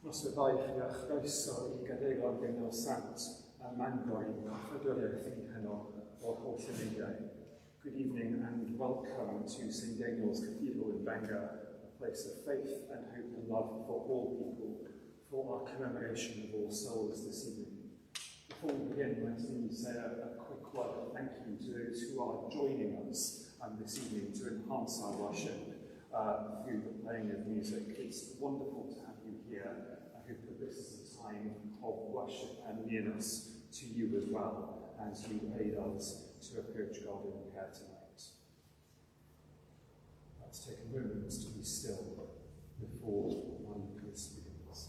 Noswaith a chroeso I Gadeiriol Gynnal Sant a Mangoing Chadwriaeth I heno o'r holl unigau. Good evening and welcome to St. Daniel's Cathedral in Bangor, a place of faith and hope and love for all people, for our commemoration of All Souls this evening. Before we begin, let me say a quick word of thank you to those who are joining us this evening to enhance our worship through the playing of music. It's wonderful to have you here. I hope that this is a time of worship and nearness to you as well, as you aid us to approach God in prayer tonight. Let's take a moment to be still before our Eucharist begins.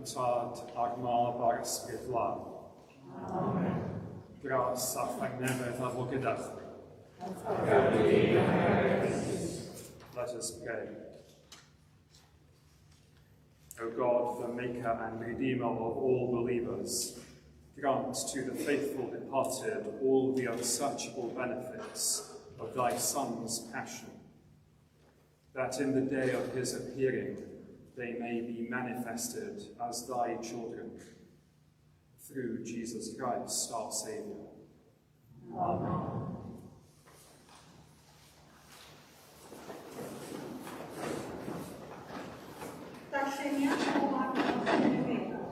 Tad a'r Mab a'r Ysbryd Glân. Amen. Gras a thangnefedd a fo gyda chi. Let us pray. O God, the Maker and Redeemer of all believers, grant to the faithful departed all the unsearchable benefits of thy Son's passion, that in the day of his appearing they may be manifested as thy children. Through Jesus Christ, our Saviour. Amen. Darlleniad o arnoch yn y weithio.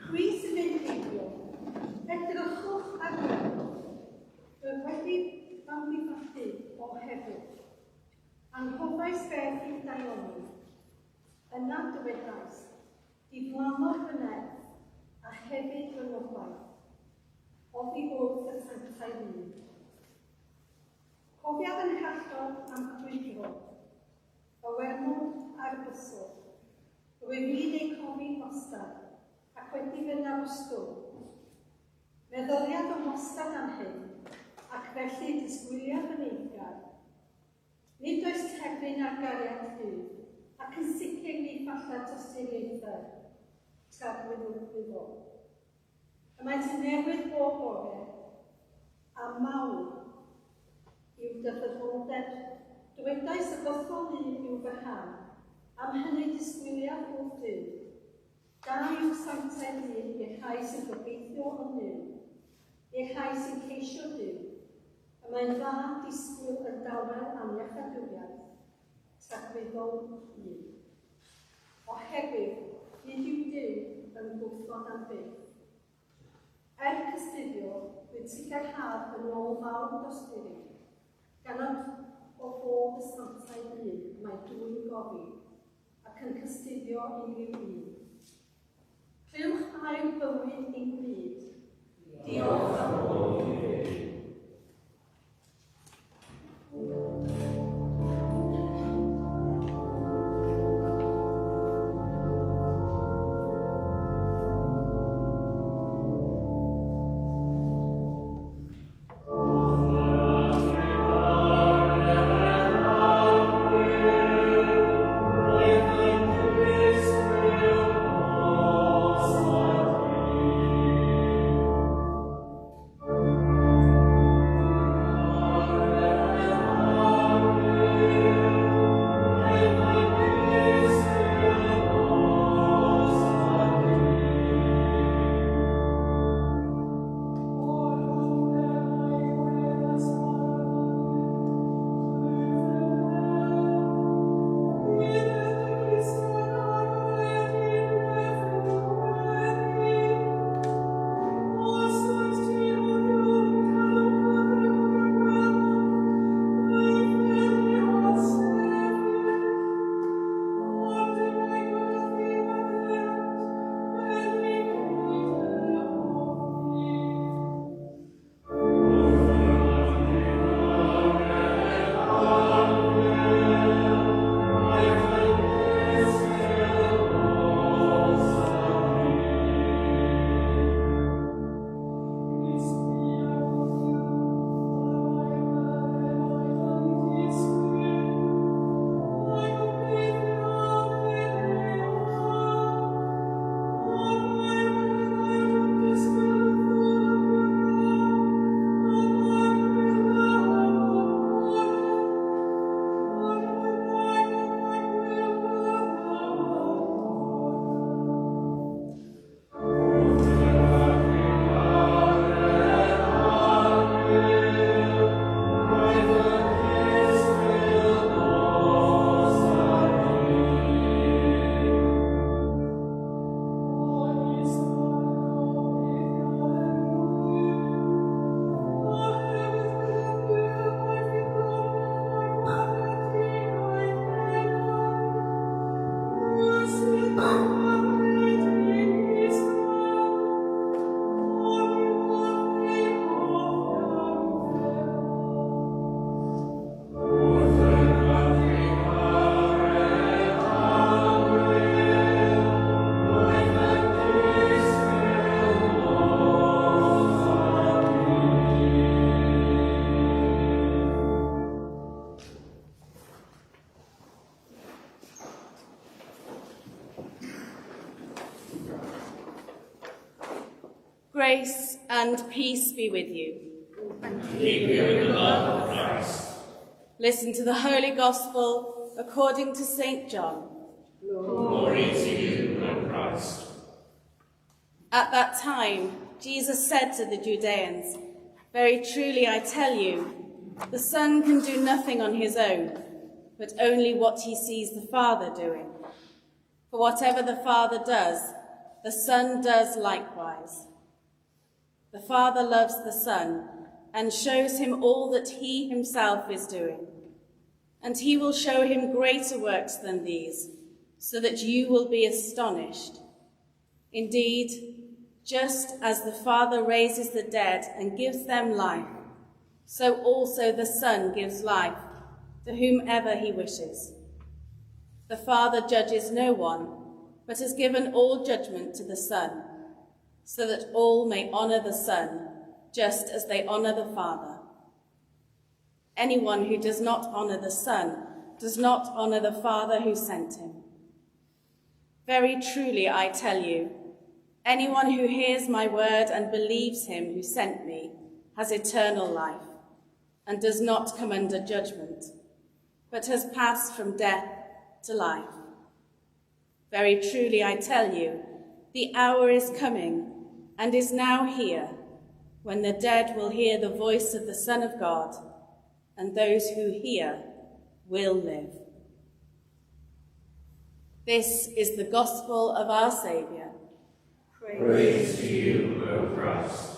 Dwi sy'n mynd heibio, edrychwch ar gwrdd. Rwy'n wedi ymwyboddu o hefyd. Anghofais beth i'r daioni. Yna dywedais, diflanno'r fy nerth a hefyd fy nobaith. Oddi wrth y sanctau ni. Cofiad yn hallol am crwydro, y wermwd a'r byswd. Rwy'n fydd ei cofi mostad ac wedi fy nawstw. Meddoliad o mostad am hyn ac felly disgwyliad yn eithgar. Nid oes terfyn ar gariad hyd ac yn sicr ni falla tosturiaethau trad wyddol. Y maent yn newydd bob bore a mawr i'w dyfodol. Dywedais y gothol un i'w fyhan am hynny disgwyliad o'r dydd. Da i'w sanctau ni i'r rhai sy'n gobeithio o Dduw, i'r rhai sy'n ceisio Dduw, a mae'n dda disgwyl yn dawel am iachadwriaeth, tragweddol ni. Oherwydd, nid yw Dduw yn gwrthod am byth. Cystuddio, dwi'n sicrhad yn ôl fawr dosturi, gan o bob y sanctau un mae dwi'n gofi, ac yn cystuddio unrhyw un. Clywch ail bywyd ein byd. Diolch am ôl i fi. Grace and peace be with you. Keep you in the love of Christ. Listen to the Holy Gospel according to St. John. Glory to you, O Christ. At that time, Jesus said to the Judeans, "Very truly I tell you, the Son can do nothing on his own, but only what he sees the Father doing. For whatever the Father does, the Son does likewise. The Father loves the Son and shows him all that he himself is doing. And he will show him greater works than these, so that you will be astonished. Indeed, just as the Father raises the dead and gives them life, so also the Son gives life to whomever he wishes. The Father judges no one, but has given all judgment to the Son, so that all may honor the Son, just as they honor the Father. Anyone who does not honor the Son does not honor the Father who sent him. Very truly I tell you, anyone who hears my word and believes him who sent me has eternal life, and does not come under judgment, but has passed from death to life. Very truly I tell you, the hour is coming, and is now here, when the dead will hear the voice of the Son of God, and those who hear will live." This is the gospel of our Saviour. Praise to you, O Christ.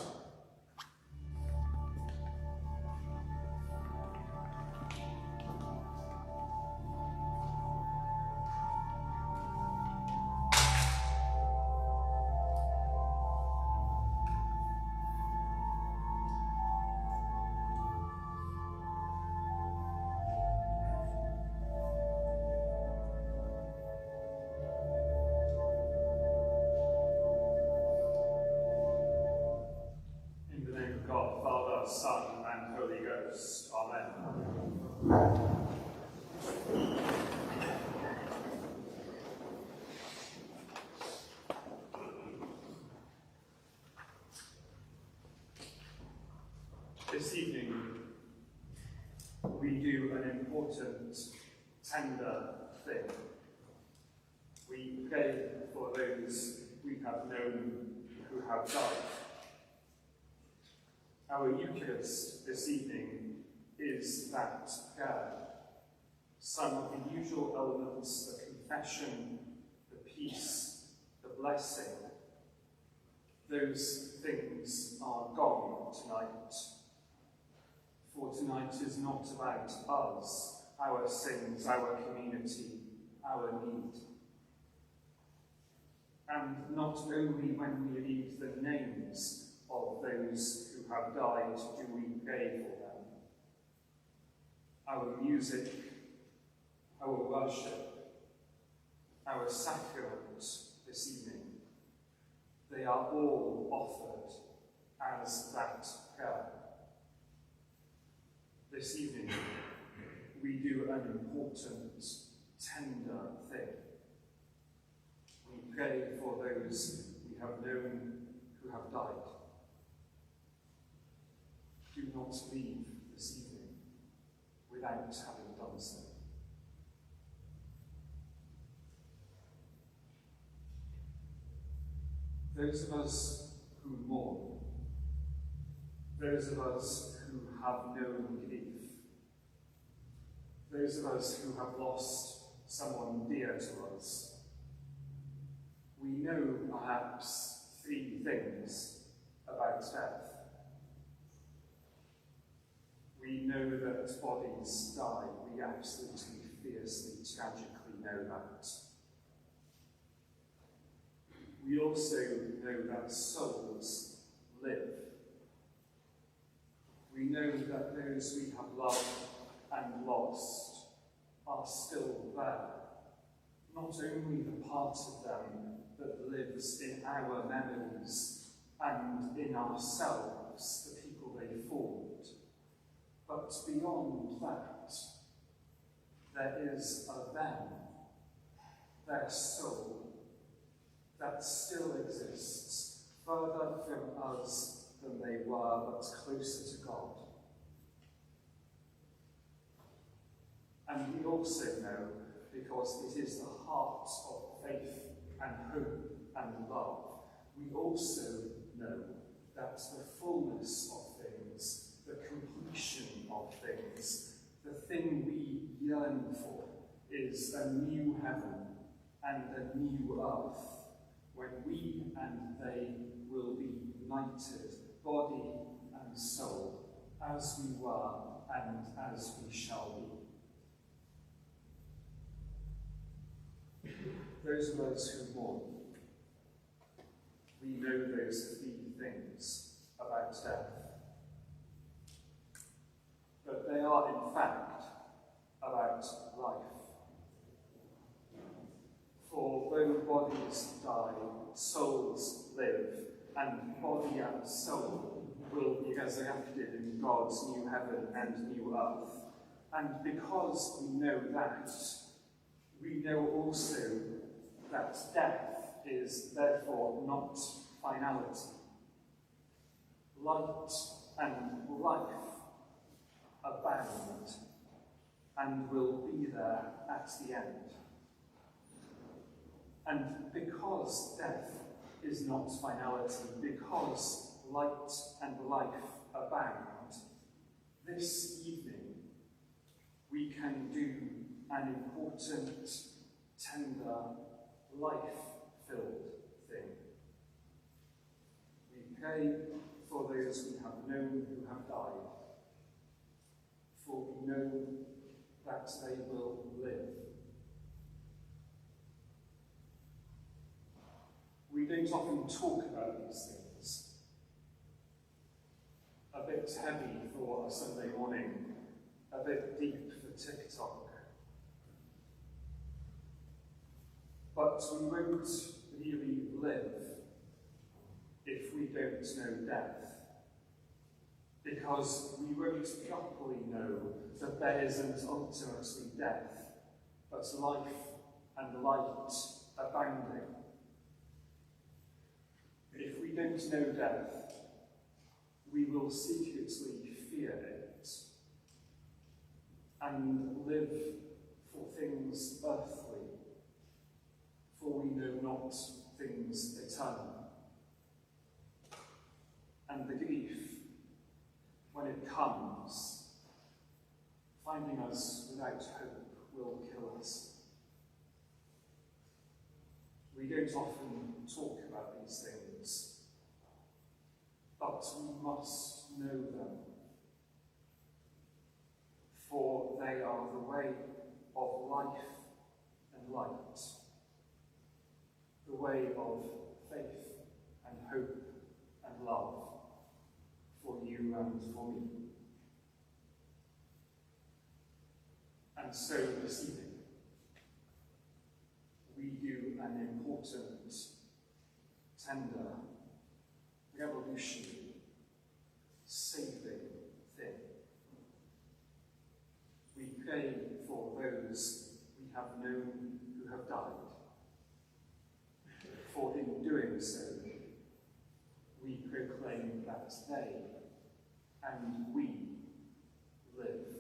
In the name of God, Father, Son, and Holy Ghost. Amen. This evening, we do an important, tender thing. We pray for those we have known who have died. Our Eucharist this evening is that prayer. Some of the usual elements, the confession, the peace, the blessing, those things are gone tonight. For tonight is not about us, our sins, our community, our need. And not only when we read the names of those who have died do we pray for them. Our music, our worship, our sacrament this evening, they are all offered as that prayer. This evening, we do an important, tender thing. We pray for those we have known who have died. Do not leave this evening without having done so. Those of us who mourn, those of us who have known grief, those of us who have lost someone dear to us, we know perhaps three things about death. We know that bodies die. We absolutely, fiercely, tragically know that. We also know that souls live. We know that those we have loved and lost are still there. Not only the part of them that lives in our memories and in ourselves, the people they formed, but beyond that, there is a them, their soul, that still exists further from us than they were, but closer to God. And we also know, because it is the heart of faith and hope and love, we also know that the fullness of things, the completion of things, the thing we yearn for, is a new heaven and a new earth, when we and they will be united, body and soul, as we were and as we shall be. Those of us who mourn, we know those three things about death. But they are, in fact, about life. For though bodies die, souls live, and body and soul will be resurrected in God's new heaven and new earth. And because we know that, we know also that death is therefore not finality. Light and life abound and will be there at the end. And because death is not finality, because light and life abound, this evening we can do an important, tender, life-filled thing. We pray for those we have known who have died, for we know that they will live. We don't often talk about these things. A bit heavy for a Sunday morning, a bit deep for TikTok. But we won't really live if we don't know death, because we won't properly know that there isn't ultimately death, but life and light abounding. If we don't know death, we will secretly fear it and live for things earthly, for we know not things eternal. And the grief, when it comes, finding us without hope, will kill us. We don't often talk about these things, but we must know them, for they are the way of life and light, the way of faith and hope and love for you and for me. And so this evening, we do an important, tender, revolutionary, saving thing. We pray for those we have known who have died. For in doing so, we proclaim that they and we live.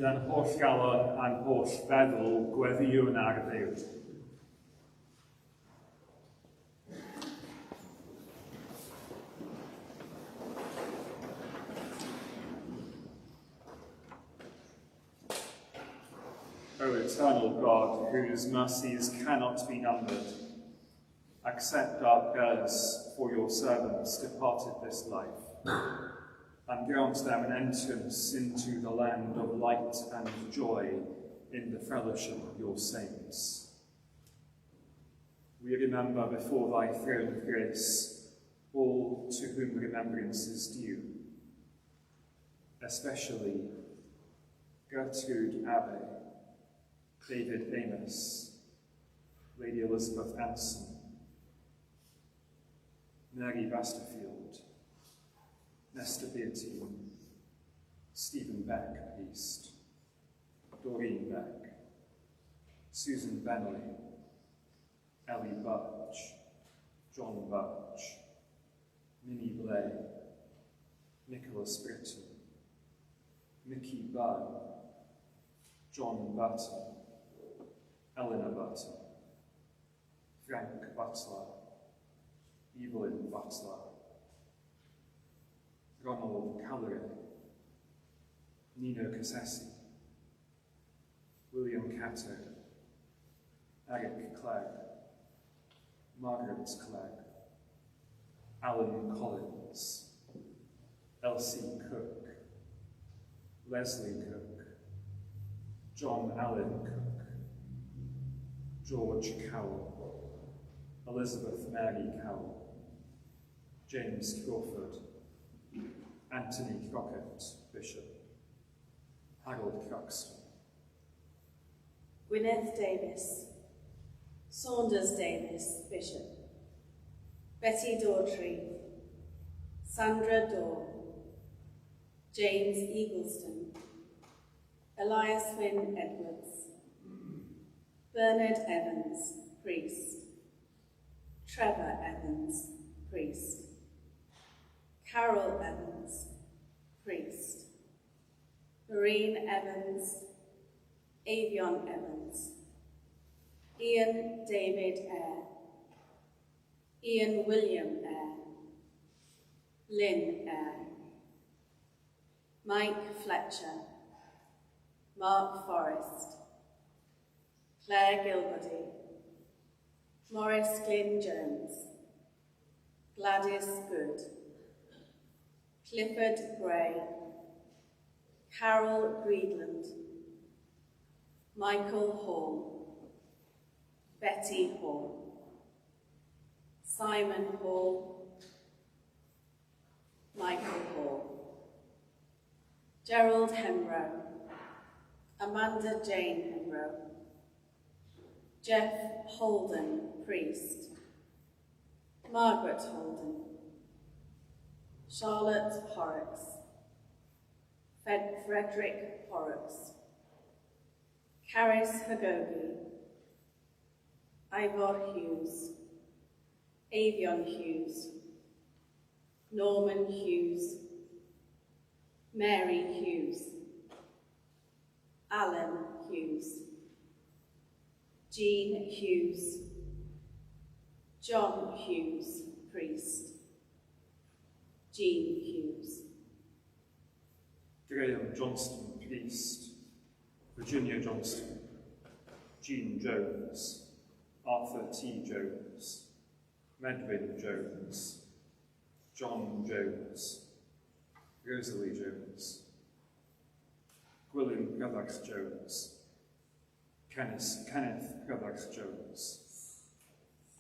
Bydd yn holl galon a'n holl feddwl gweddiwn ar Dduw. O eternal God, whose mercies cannot be numbered, accept our prayers for your servants departed this life, and grant them an entrance into the land of light and joy in the fellowship of your saints. We remember before thy throne of grace all to whom remembrance is due, especially Gertrude Abbey, David Amos, Lady Elizabeth Anson, Mary Basterfield, Nesta Beatty, Stephen Beck, priest, Doreen Beck, Susan Bentley, Ellie Birch, John Birch, Minnie Blay, Nicholas Britton, Mickey Byrne, John Burton, Eleanor Burton, Frank Butler, Evelyn Butler, Ronald Callery, Nino Cassesi, William Cato, Eric Clegg, Margaret Clegg, Alan Collins, Elsie Cook, Leslie Cook, John Allen Cook, George Cowell, Elizabeth Mary Cowell, James Crawford, Anthony Crockett, Bishop, Harold Cruxton, Gwyneth Davis, Saunders Davis, Bishop, Betty Daughtry, Sandra Daw, James Eagleston, Elias Wynne Edwards, Bernard Evans, priest, Trevor Evans, priest, Carol Evans, priest, Maureen Evans, Avion Evans, Ian David Eyre, Ian William Eyre, Lynn Eyre, Mike Fletcher, Mark Forrest, Claire Gilbody, Maurice Glyn Jones, Gladys Good, Clifford Gray, Carol Breedland, Michael Hall, Betty Hall, Simon Hall, Michael Hall, Gerald Hembrow, Amanda Jane Hembrow, Jeff Holden, priest, Margaret Holden, Charlotte Horrocks, Frederick Horrocks, Caris Hagogi, Ivor Hughes, Avion Hughes, Norman Hughes, Mary Hughes, Alan Hughes, Jean Hughes, John Hughes, priest, Jean Hughes, Graham Johnston, priest, Virginia Johnston, Jean Jones, Arthur T. Jones, Medwin Jones, John Jones, Rosalie Jones, Gwilym Rhyddax Jones, Kenneth Rhyddax Jones,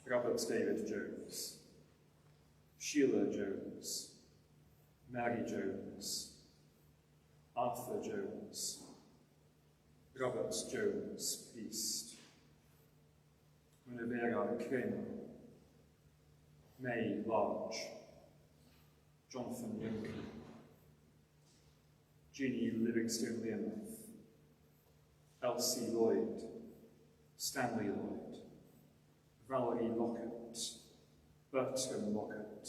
Robert David Jones, Sheila Jones, Mary Jones, Arthur Jones, Robert Jones, priest, Munavera King, May Large, Jonathan Lincoln, Jeannie Livingstone Learmonth, Elsie Lloyd, Stanley Lloyd, Valerie Lockett, Bertram Lockett,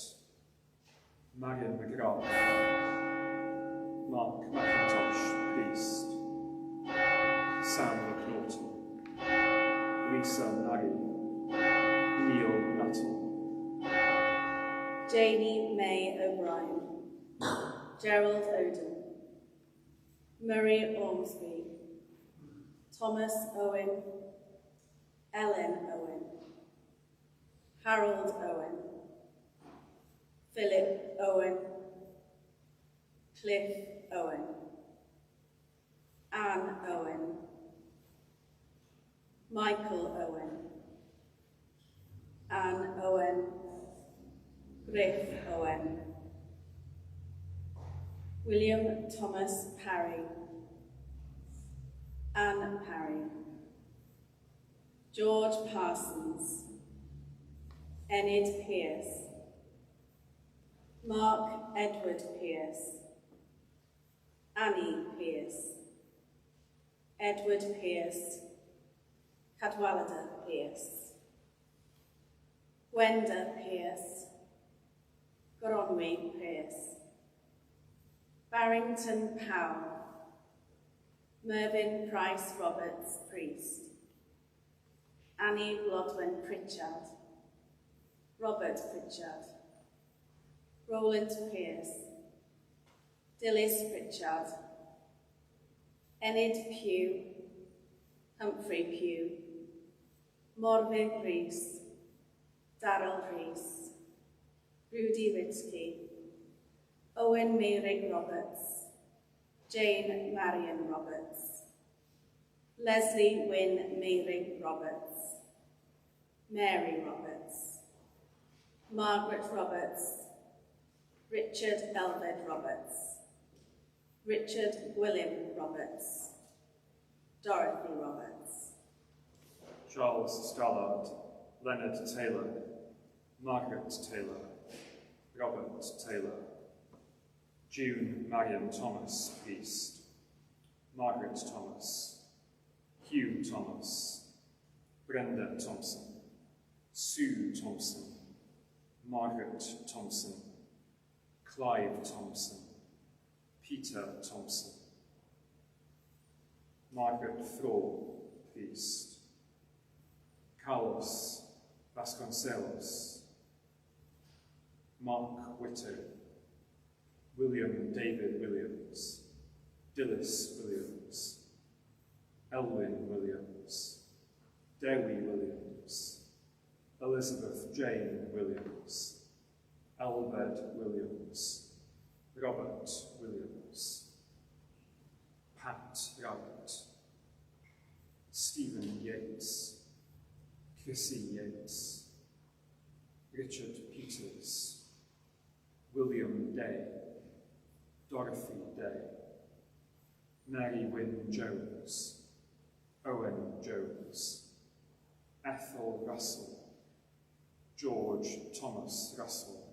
Marion McGrath, Mark McIntosh, priest, Sam McNaughton, Lisa Nagy, Neil Nuttall, Janie May O'Brien, Gerald Oden, Murray Ormsby, Thomas Owen, Ellen Owen, Harold Owen, Philip Owen, Cliff Owen, Anne Owen, Michael Owen, Anne Owen, Griff Owen, William Thomas Parry, Anne Parry, George Parsons, Enid Pearce, Mark Edward Pearce, Annie Pearce, Edward Pearce, Cadwallader Pearce, Gwenda Pearce, Gronwy Pearce, Barrington Powell, Mervyn Price Roberts Priest, Annie Blodwen Pritchard, Robert Pritchard, Roland Pearce, Dilys Pritchard, Enid Pugh, Humphrey Pugh, Morfydd Rhys, Darrell Rhys, Rudy Ritsky, Owen Meirig Roberts, Jane Marion Roberts, Leslie Wynne Meirig Roberts, Mary Roberts, Margaret Roberts, Richard Elved Roberts, Richard William Roberts, Dorothy Roberts, Charles Stallard, Leonard Taylor, Margaret Taylor, Robert Taylor, June Marion Thomas Beast, Margaret Thomas, Hugh Thomas, Brenda Thompson, Sue Thompson, Margaret Thompson, Clive Thompson, Peter Thompson, Margaret Thrall Priest, Carlos Vasconcelos, Mark Whitto, William David Williams, Dilys Williams, Elwyn Williams, Dewi Williams, Elizabeth Jane Williams, Albert Williams, Robert Williams, Pat Rabbit, Stephen Yates, Chrissy Yates, Richard Peters, William Day, Dorothy Day, Mary Wynne Jones, Owen Jones, Ethel Russell, George Thomas Russell,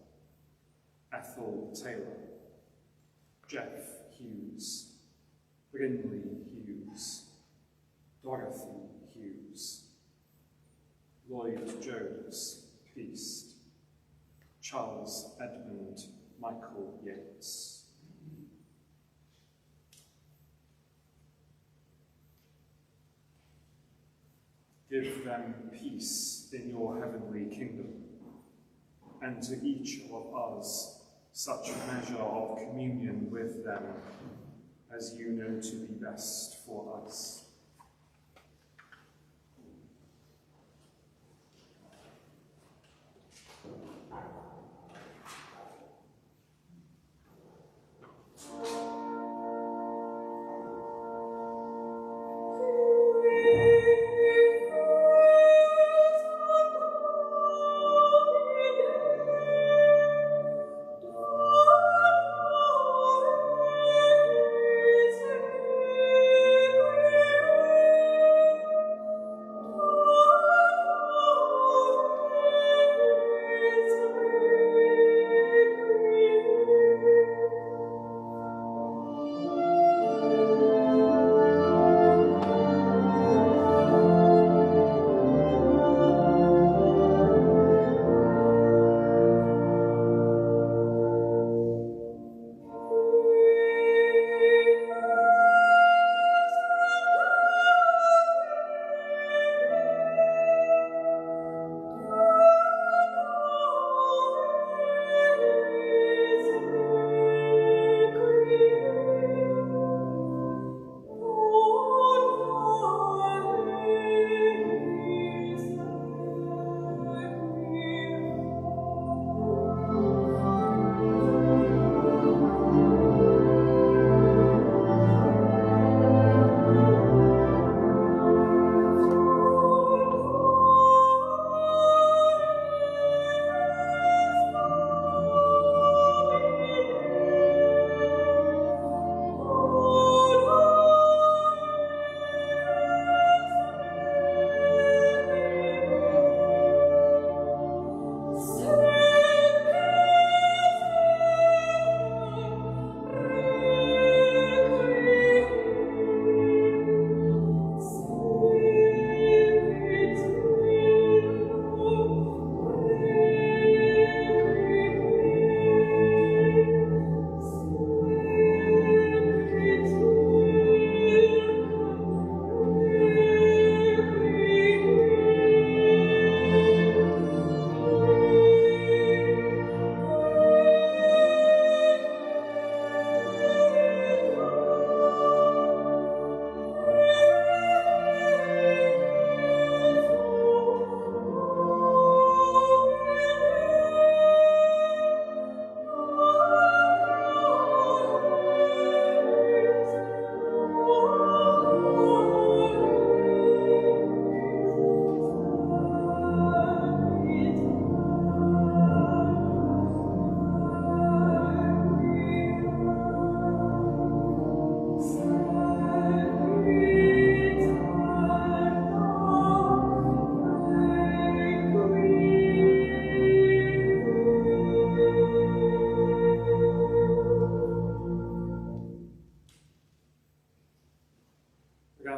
Ethel Taylor, Jeff Hughes, Brinley Hughes, Dorothy Hughes, Lloyd Jones, Priest, Charles Edmund Michael Yates. Give them peace in your heavenly kingdom, and to each of us such measure of communion with them as you know to be best for us. Thank you.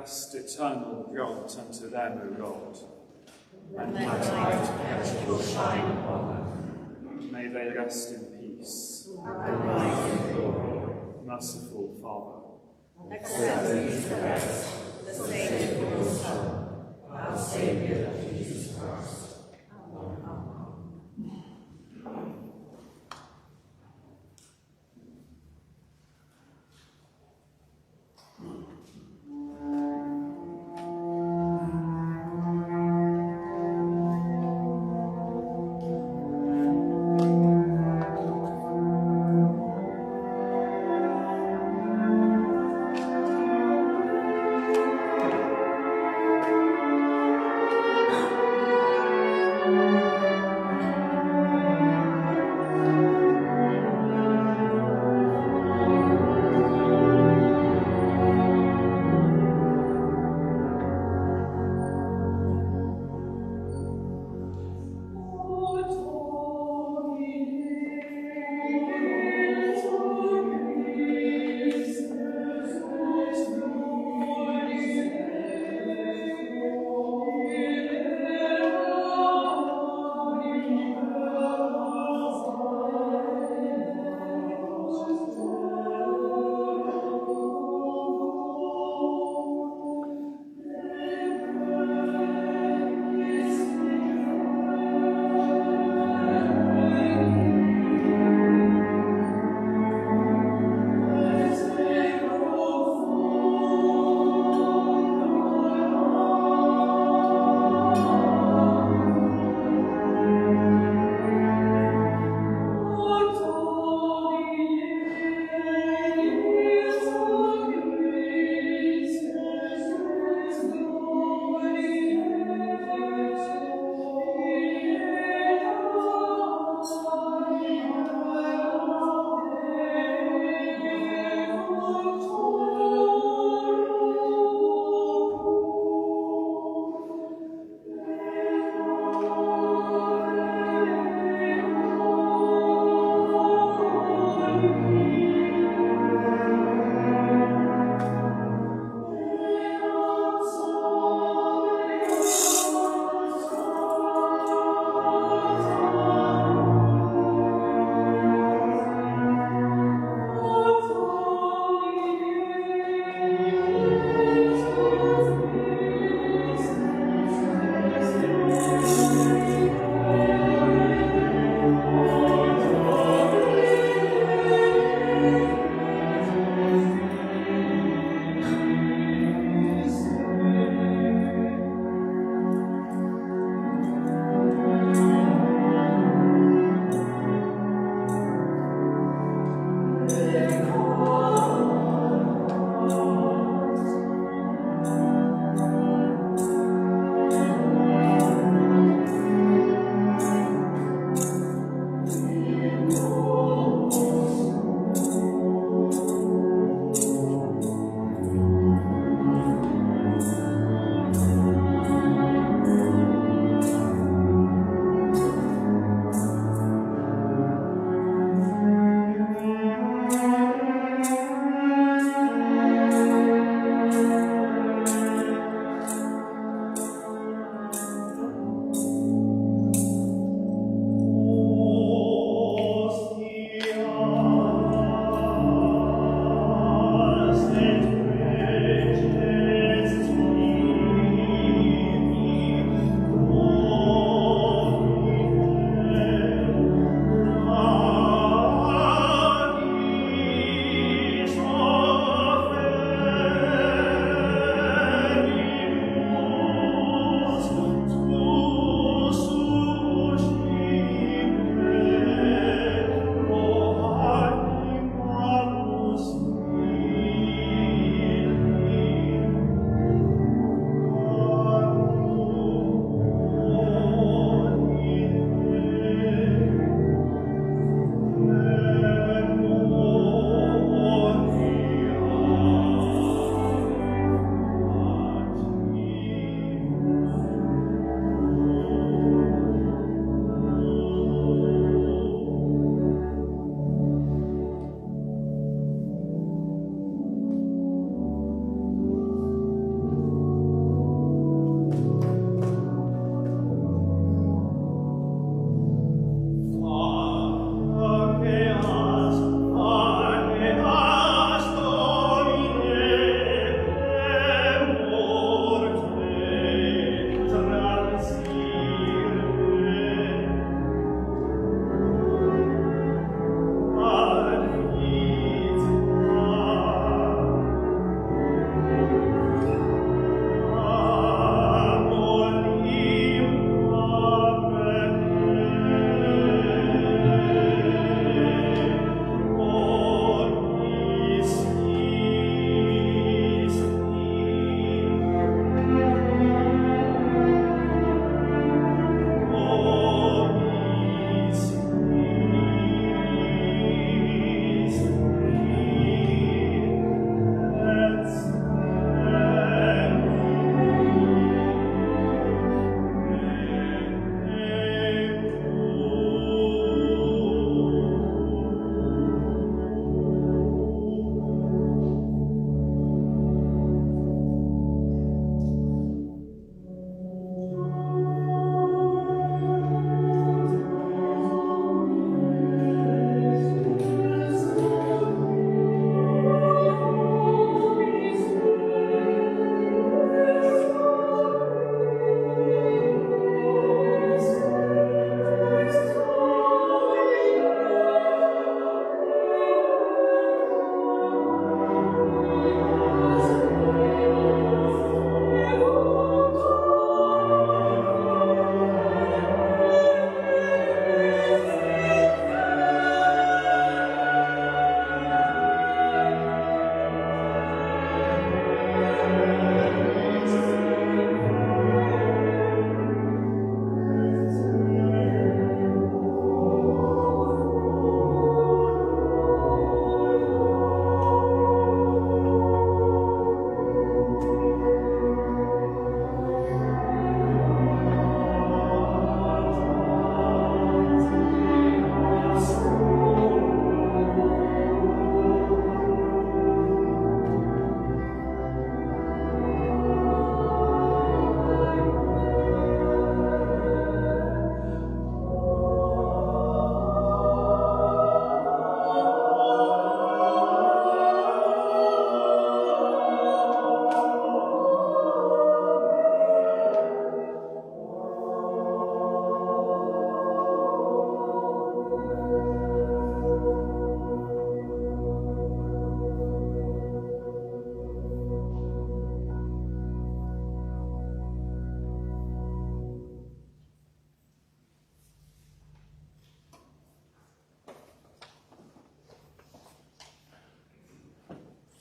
rest eternal grant unto them, O God. And let light perpetual shine upon them. May they rest in peace. And rise in glory. Merciful Father, Accept these the rest, the Saviour of your Son, Our Saviour, Jesus Christ.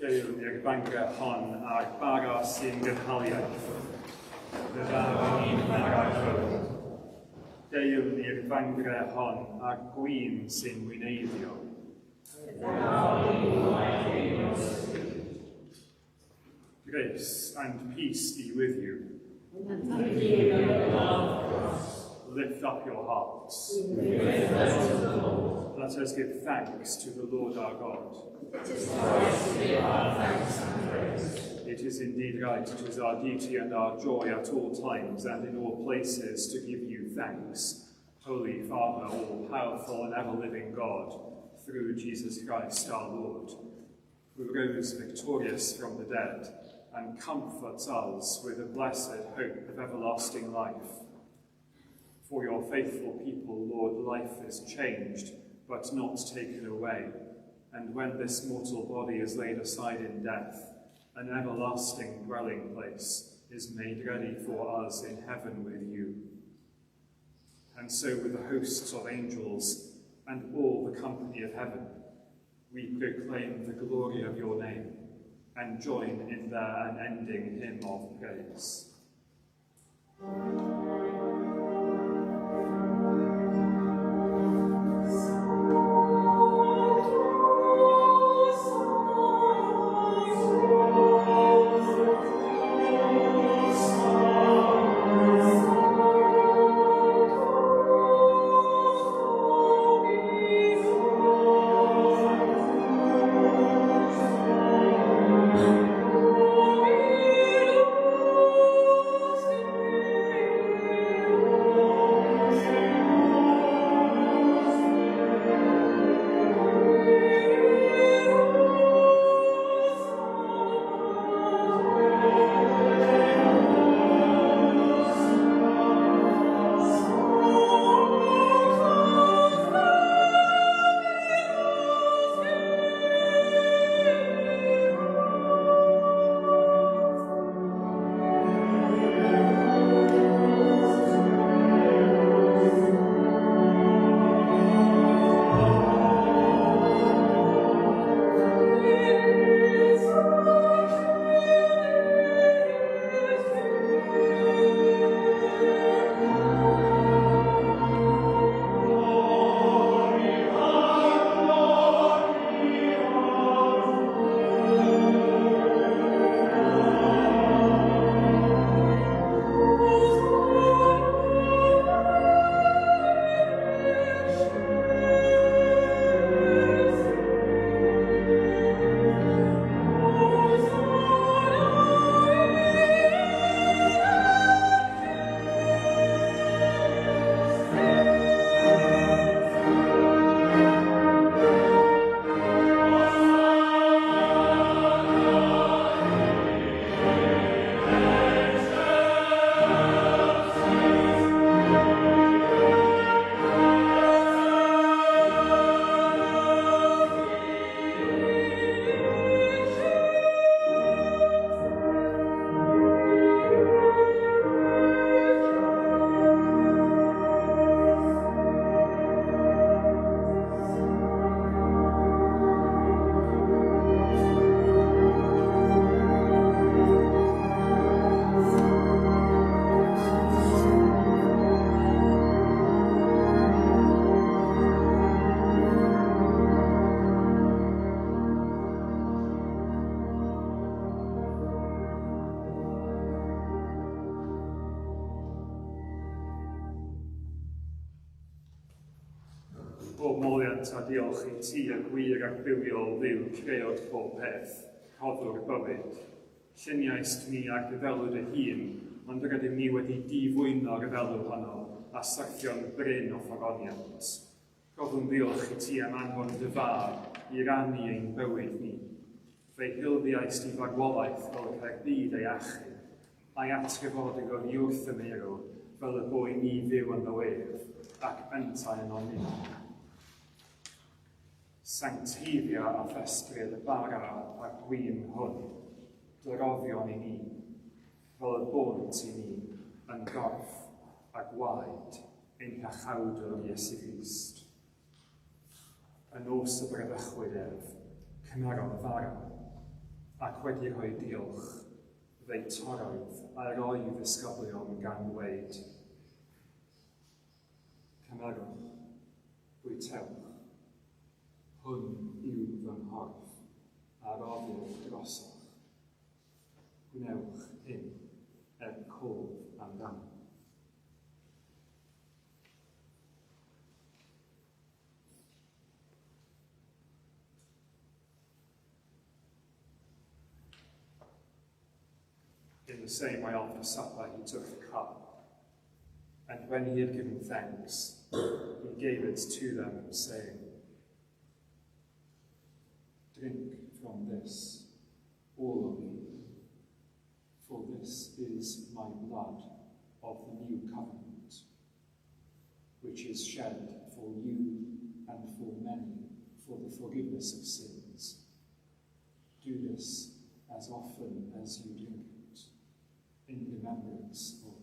Dew i'r bangau hon a'r bara sy'n gynhaliaeth. Byddaf i'n bara ffwrdd. Dew i'r bangau hon a'r gwyn sy'n wyneiddio. Grace and peace be with you. And with you, O Lord. Lift up your hearts. We lift them to the Lord. Let us give thanks to the Lord our God. It is for us to give our thanks and praise. It is indeed right, it is our duty and our joy at all times and in all places to give you thanks, Holy Father, all-powerful and ever-living God, through Jesus Christ our Lord, who rose victorious from the dead and comforts us with a blessed hope of everlasting life. For your faithful people, Lord, life is changed, but not taken away, and when this mortal body is laid aside in death, an everlasting dwelling place is made ready for us in heaven with you. And so with the hosts of angels and all the company of heaven, we proclaim the glory of your name and join in their unending hymn of praise. O moliant a diolch i ti y gwir ac bywiol ddiw creod pob peth, coddwr bywyd. Lluniaist ni ac ddyfelwyd y hun, ond rydym ni wedi difwyno'r ddyfelw honno a syrthio'n bryn o ffogoniant. Coddwn ddiolch i ti am anfon dy far i rannu ein bywyd ni. Fe'i hilddiaist i farwolaeth fel y Caerdydd ei achu, a'i atgyfodig o'r iwrth y meirw fel y boi ni fyw yn ddiwedd ac yntau yn oni. Sanctifia a ffestryd y bara a gwyn hwn, dyroddion i ni, fel y bont i ni yn gorff a gwaed ein hachawdwr Iesu Grist. Yn os y bryddychwyd ef, cymerodd fara, ac wedi rhoi diolch, fe'i toroedd a roi ddisgyblion gan dweud, cymerwch, bwytewch, hwn yw fy nghorff a roddir drosoch. Gwnewch hyn cof amdano. In the same way, after supper, he took the cup, and when he had given thanks, he gave it to them, saying, "Drink from this, all of you, for this is my blood of the new covenant, which is shed for you and for many for the forgiveness of sins. Do this as often as you drink it, in remembrance of me."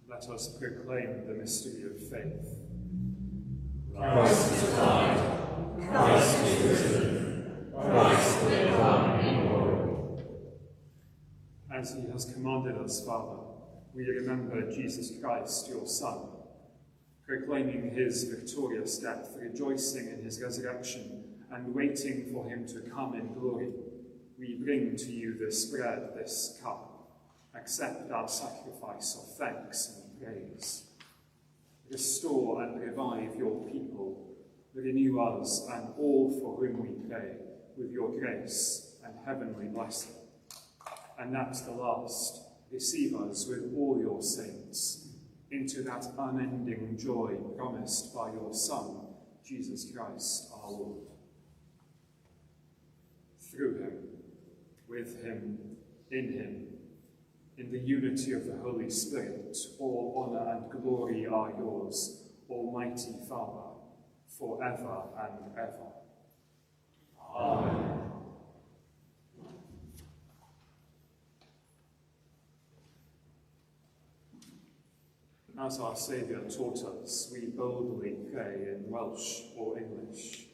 Let us proclaim the mystery of faith. Christ is died, Christ is risen, Christ will come in glory. As he has commanded us, Father, we remember Jesus Christ, your Son, proclaiming his victorious death, rejoicing in his resurrection, and waiting for him to come in glory. We bring to you this bread, this cup. Accept our sacrifice of thanks and praise. Restore and revive your people. Renew us and all for whom we pray with your grace and heavenly blessing. And at the last, receive us with all your saints into that unending joy promised by your Son, Jesus Christ our Lord. Through him, with him, in the unity of the Holy Spirit, all honour and glory are yours, Almighty Father, forever and ever. Amen. As our Saviour taught us, we boldly pray in Welsh or English.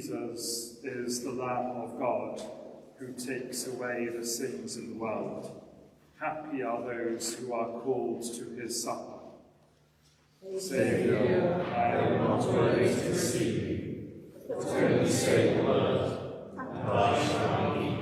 Jesus is the Lamb of God who takes away the sins of the world. Happy are those who are called to his supper. Saviour, I am not worthy to receive you, but only say the word, and I shall be healed.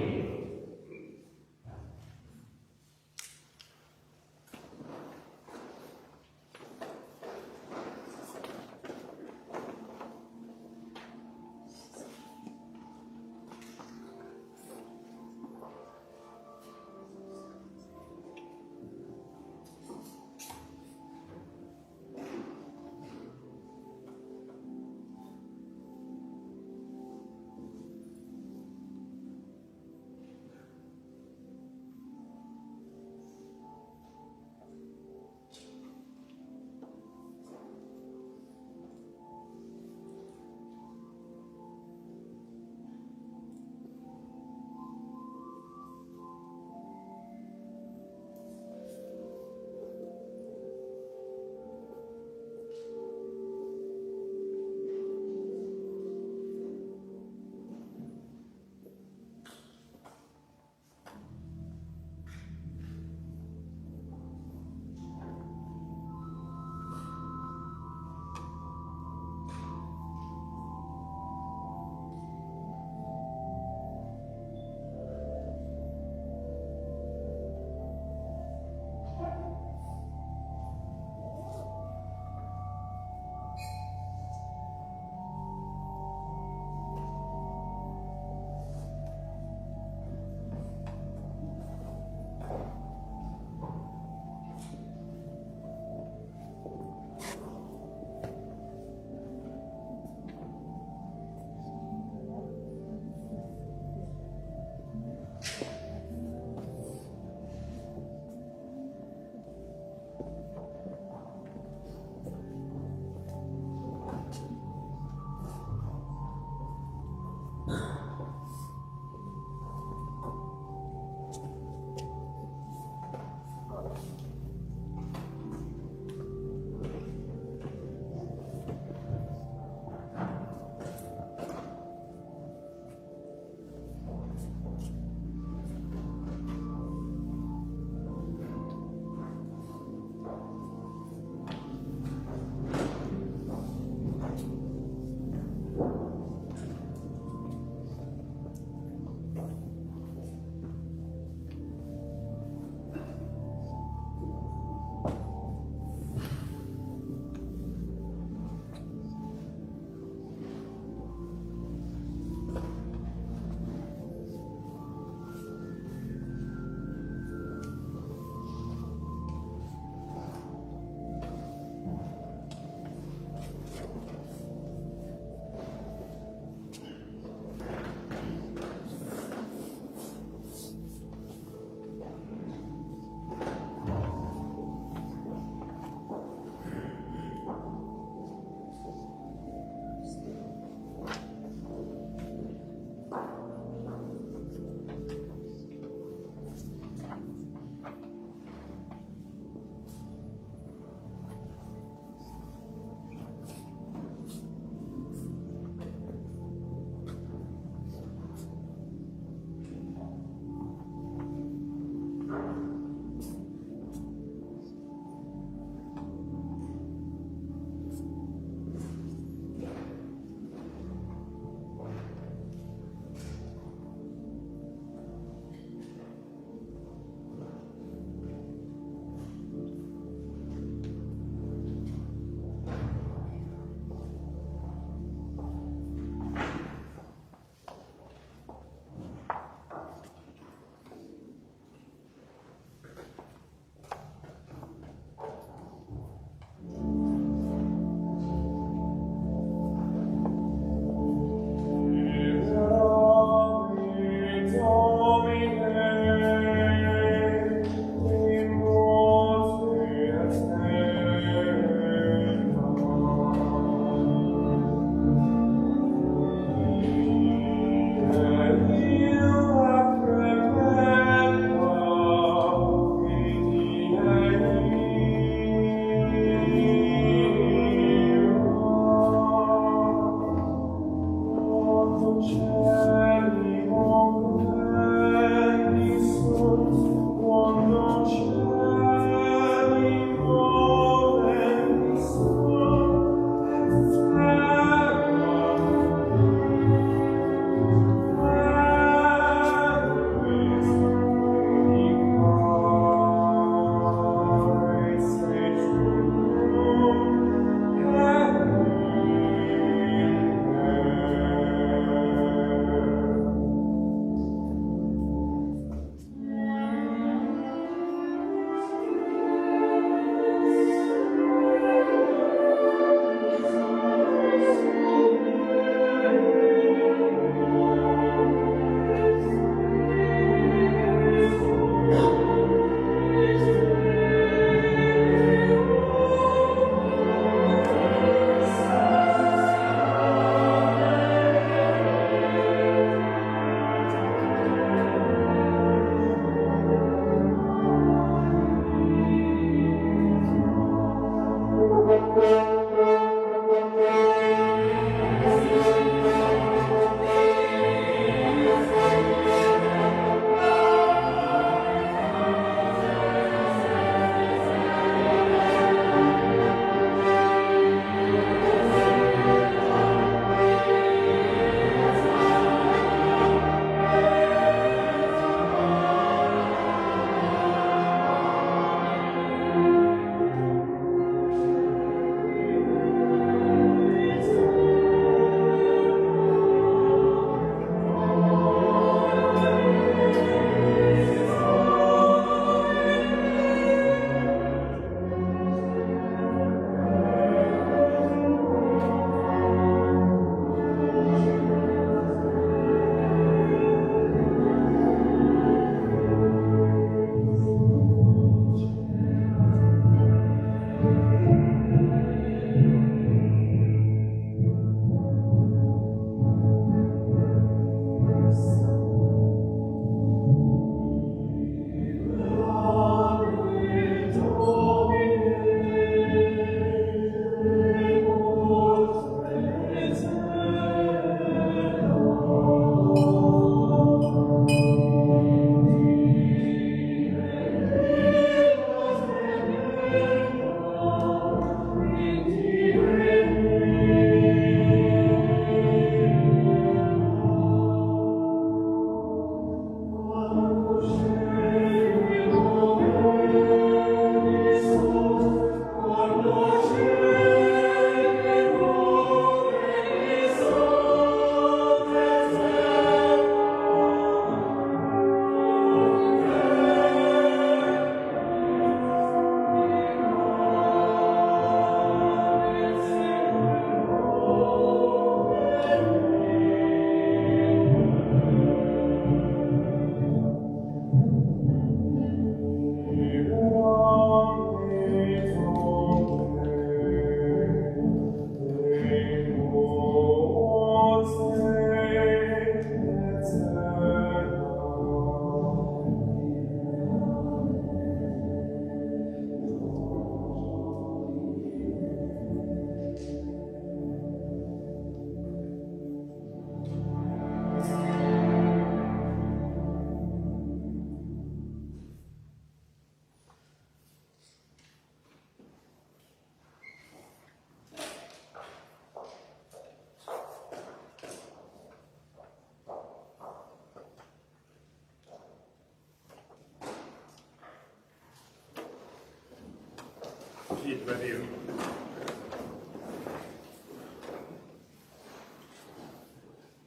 Hyd heddiw.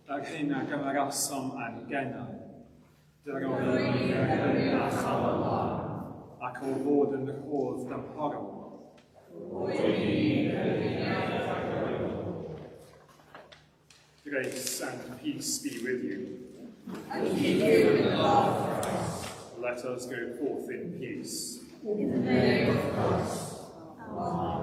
Ac hyn a gymeration yn gennau, dy'r o hyn ac o fod yn hodd dymhorol. Grace and peace be with you. And with you in love. Let us go forth in peace. In the name of Christ. Amen.